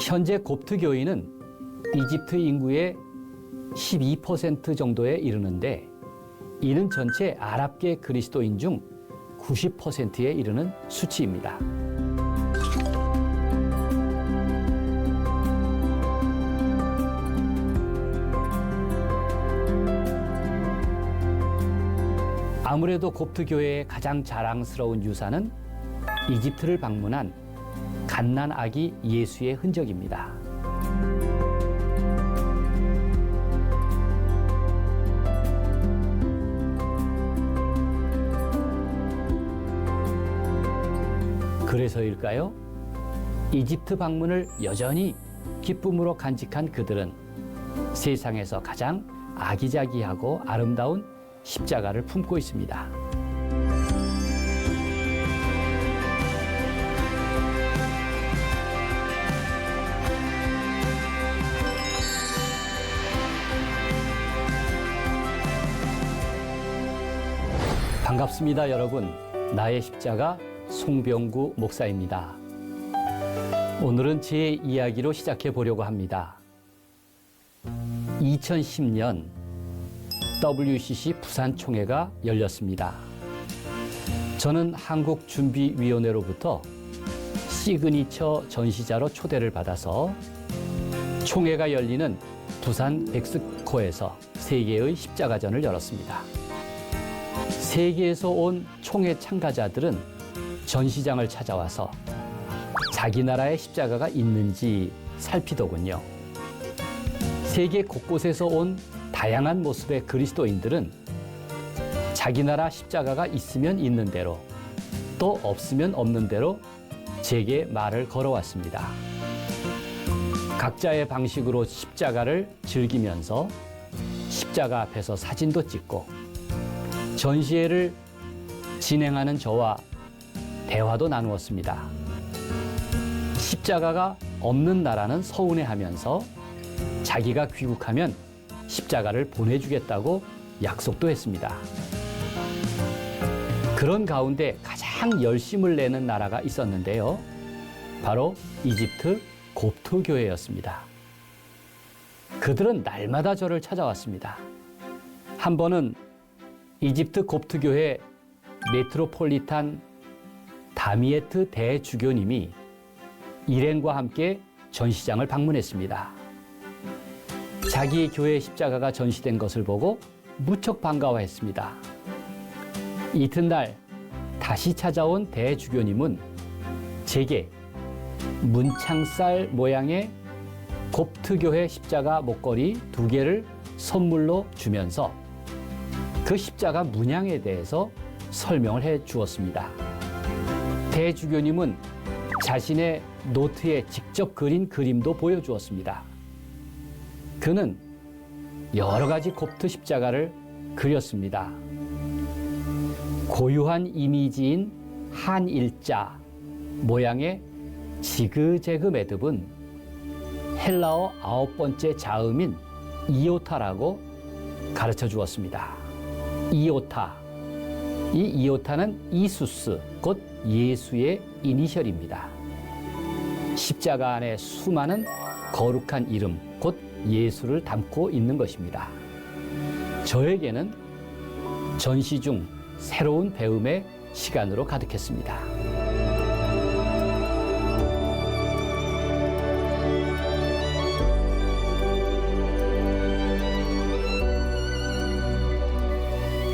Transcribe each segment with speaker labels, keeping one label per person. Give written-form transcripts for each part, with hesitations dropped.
Speaker 1: 현재 곱트 교인은 이집트 인구의 12% 정도에 이르는데 이는 전체 아랍계 그리스도인 중 90%에 이르는 수치입니다. 아무래도 곱트 교회의 가장 자랑스러운 유산은 이집트를 방문한 갓난 아기 예수의 흔적입니다. 그래서일까요? 이집트 방문을 여전히 기쁨으로 간직한 그들은 세상에서 가장 아기자기하고 아름다운 십자가를 품고 있습니다. 반갑습니다, 여러분. 나의 십자가 송병구 목사입니다. 오늘은 제 이야기로 시작해 보려고 합니다. 2010년 WCC 부산총회가 열렸습니다. 저는 한국준비위원회로부터 시그니처 전시자로 초대를 받아서 총회가 열리는 부산 백스코에서 세계의 십자가전을 열었습니다. 세계에서 온 총회 참가자들은 전시장을 찾아와서 자기 나라의 십자가가 있는지 살피더군요. 세계 곳곳에서 온 다양한 모습의 그리스도인들은 자기 나라 십자가가 있으면 있는 대로 또 없으면 없는 대로 제게 말을 걸어왔습니다. 각자의 방식으로 십자가를 즐기면서 십자가 앞에서 사진도 찍고 전시회를 진행하는 저와 대화도 나누었습니다. 십자가가 없는 나라는 서운해하면서 자기가 귀국하면 십자가를 보내주겠다고 약속도 했습니다. 그런 가운데 가장 열심을 내는 나라가 있었는데요. 바로 이집트 곱트 교회였습니다. 그들은 날마다 저를 찾아왔습니다. 한 번은 이집트 곱트 교회 메트로폴리탄 다미에트 대주교님이 일행과 함께 전시장을 방문했습니다. 자기 교회 십자가가 전시된 것을 보고 무척 반가워했습니다. 이튿날 다시 찾아온 대주교님은 제게 문창살 모양의 곱트 교회 십자가 목걸이 2개를 선물로 주면서 그 십자가 문양에 대해서 설명을 해 주었습니다. 대주교님은 자신의 노트에 직접 그린 그림도 보여주었습니다. 그는 여러 가지 곱트 십자가를 그렸습니다. 고유한 이미지인 한일자 모양의 지그재그 매듭은 헬라어 9번째 자음인 이오타라고 가르쳐 주었습니다. 이오타. 이 이오타는 이수스, 곧 예수의 이니셜입니다. 십자가 안에 수많은 거룩한 이름, 곧 예수를 담고 있는 것입니다. 저에게는 전시 중 새로운 배움의 시간으로 가득했습니다.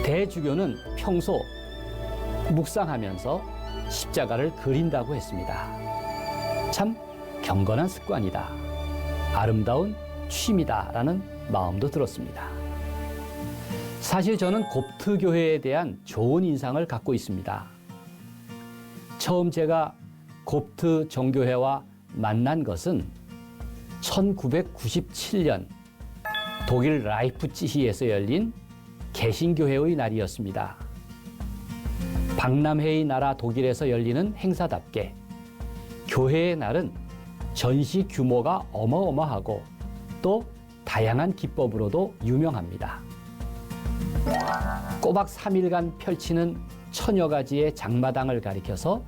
Speaker 1: 대주교는 평소 묵상하면서 십자가를 그린다고 했습니다. 참 경건한 습관이다. 아름다운 취미다라는 마음도 들었습니다. 사실 저는 곱트 교회에 대한 좋은 인상을 갖고 있습니다. 처음 제가 곱트 정교회와 만난 것은 1997년 독일 라이프치히에서 열린 개신교회의 날이었습니다. 박람회의 나라 독일에서 열리는 행사답게 교회의 날은 전시 규모가 어마어마하고 또 다양한 기법으로도 유명합니다. 꼬박 3일간 펼치는 천여 가지의 장마당을 가리켜서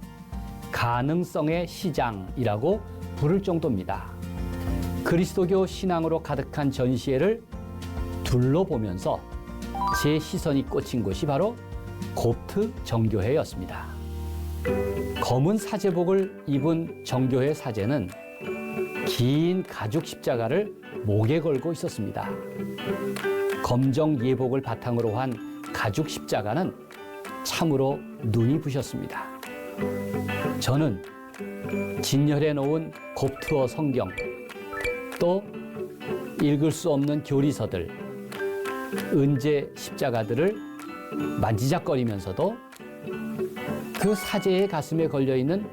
Speaker 1: 가능성의 시장이라고 부를 정도입니다. 그리스도교 신앙으로 가득한 전시회를 둘러보면서 제 시선이 꽂힌 곳이 바로 곱트 정교회였습니다. 검은 사제복을 입은 정교회 사제는 긴 가죽 십자가를 목에 걸고 있었습니다. 검정 예복을 바탕으로 한 가죽 십자가는 참으로 눈이 부셨습니다. 저는 진열해 놓은 곱트어 성경, 또 읽을 수 없는 교리서들, 은제 십자가들을 만지작거리면서도 그 사제의 가슴에 걸려있는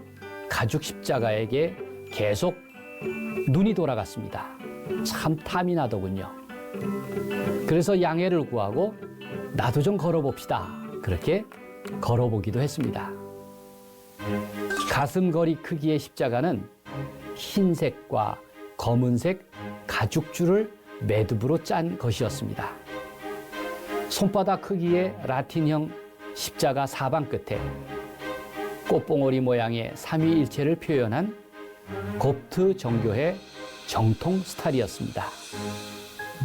Speaker 1: 가죽 십자가에게 계속 눈이 돌아갔습니다. 참 탐이 나더군요. 그래서 양해를 구하고 나도 좀 걸어봅시다. 그렇게 걸어보기도 했습니다. 가슴걸이 크기의 십자가는 흰색과 검은색 가죽줄을 매듭으로 짠 것이었습니다. 손바닥 크기의 라틴형 십자가 사방 끝에 꽃봉오리 모양의 삼위일체를 표현한 곱트 정교회 정통 스타일이었습니다.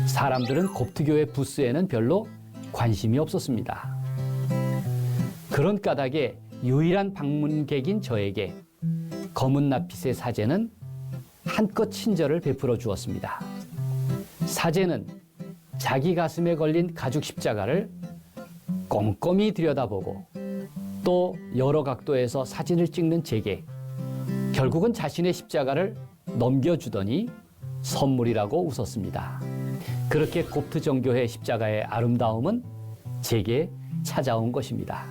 Speaker 1: 사람들은 곱트교회 부스에는 별로 관심이 없었습니다. 그런 까닭에 유일한 방문객인 저에게 검은 납빛의 사제는 한껏 친절을 베풀어 주었습니다. 사제는 자기 가슴에 걸린 가죽 십자가를 꼼꼼히 들여다보고 또 여러 각도에서 사진을 찍는 제게 결국은 자신의 십자가를 넘겨주더니 선물이라고 웃었습니다. 그렇게 곱트 정교회 십자가의 아름다움은 제게 찾아온 것입니다.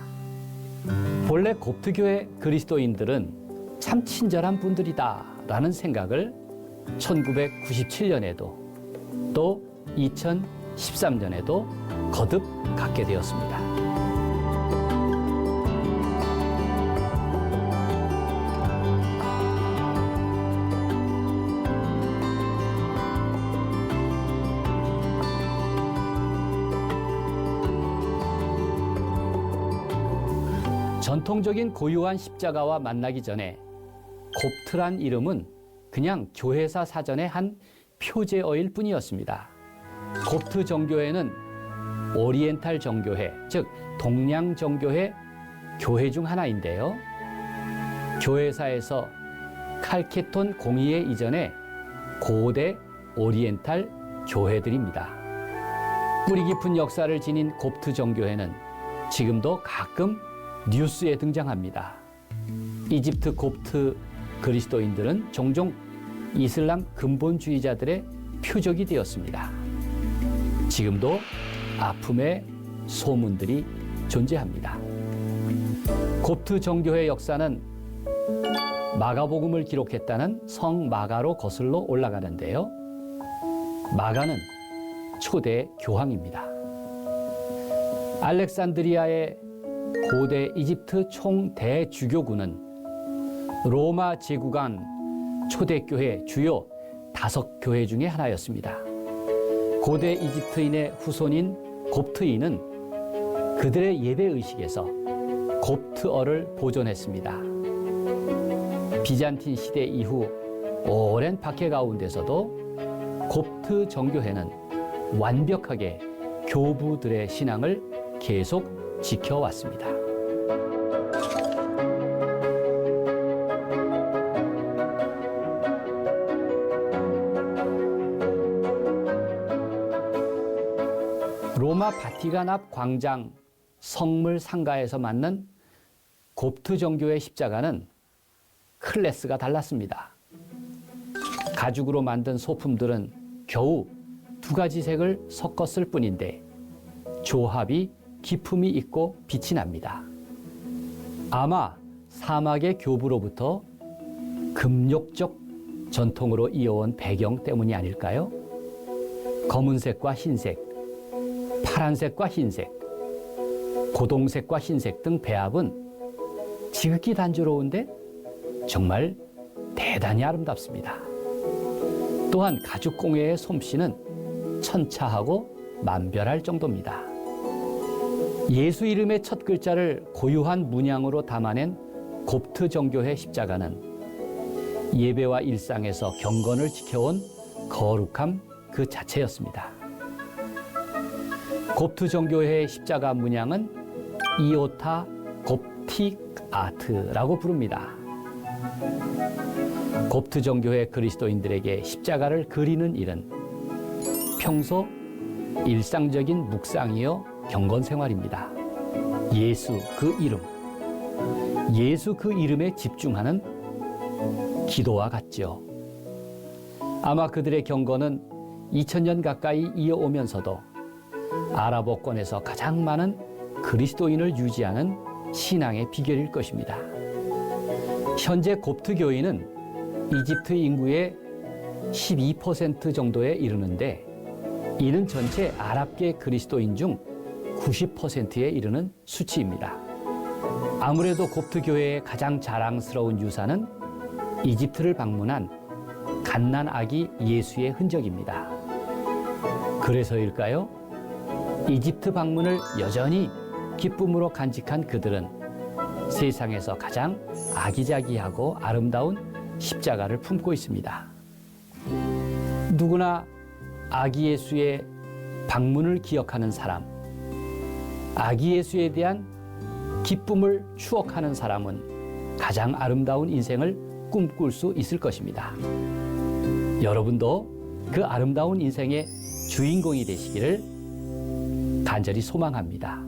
Speaker 1: 본래 곱트교회 그리스도인들은 참 친절한 분들이다 라는 생각을 1997년에도 또 2013년에도 거듭 갖게 되었습니다. 전통적인 고유한 십자가와 만나기 전에 곱트란 이름은 그냥 교회사 사전의 한 표제어일 뿐이었습니다. 곱트 정교회는 오리엔탈 정교회, 즉 동양 정교회 교회 중 하나인데요. 교회사에서 칼케톤 공의회 이전에 고대 오리엔탈 교회들입니다. 뿌리 깊은 역사를 지닌 곱트 정교회는 지금도 가끔 뉴스에 등장합니다. 이집트 곱트 그리스도인들은 종종 이슬람 근본주의자들의 표적이 되었습니다. 지금도 아픔의 소문들이 존재합니다. 곱트 정교회 역사는 마가복음을 기록했다는 성 마가로 거슬러 올라가는데요. 마가는 초대 교황입니다. 알렉산드리아의 고대 이집트 총대주교구는 로마 제국안 초대교회 주요 5교회 중에 하나였습니다. 고대 이집트인의 후손인 곱트인은 그들의 예배의식에서 곱트어를 보존했습니다. 비잔틴 시대 이후 오랜 박해 가운데서도 곱트 정교회는 완벽하게 교부들의 신앙을 계속 지켜왔습니다. 로마 바티칸 앞 광장 성물 상가에서 만난 곱트 정교회 십자가는 클래스가 달랐습니다. 가죽으로 만든 소품들은 겨우 2가지 색을 섞었을 뿐인데 조합이 기품이 있고 빛이 납니다. 아마 사막의 교부로부터 금욕적 전통으로 이어온 배경 때문이 아닐까요? 검은색과 흰색, 파란색과 흰색, 고동색과 흰색 등 배합은 지극히 단조로운데 정말 대단히 아름답습니다. 또한 가죽공예의 솜씨는 천차하고 만별할 정도입니다. 예수 이름의 첫 글자를 고유한 문양으로 담아낸 곱트 정교회 십자가는 예배와 일상에서 경건을 지켜온 거룩함 그 자체였습니다. 곱트 정교회의 십자가 문양은 이오타 곱틱 아트라고 부릅니다. 곱트 정교회 그리스도인들에게 십자가를 그리는 일은 평소 일상적인 묵상이요 경건 생활입니다. 예수 그 이름, 예수 그 이름에 집중하는 기도와 같지요. 아마 그들의 경건은 2000년 가까이 이어오면서도 아랍어권에서 가장 많은 그리스도인을 유지하는 신앙의 비결일 것입니다. 현재 곱트 교인은 이집트 인구의 12% 정도에 이르는데 이는 전체 아랍계 그리스도인 중 90%에 이르는 수치입니다. 아무래도 곱트 교회의 가장 자랑스러운 유산은 이집트를 방문한 갓난 아기 예수의 흔적입니다. 그래서일까요? 이집트 방문을 여전히 기쁨으로 간직한 그들은 세상에서 가장 아기자기하고 아름다운 십자가를 품고 있습니다. 누구나 아기 예수의 방문을 기억하는 사람, 아기 예수에 대한 기쁨을 추억하는 사람은 가장 아름다운 인생을 꿈꿀 수 있을 것입니다. 여러분도 그 아름다운 인생의 주인공이 되시기를 간절히 소망합니다.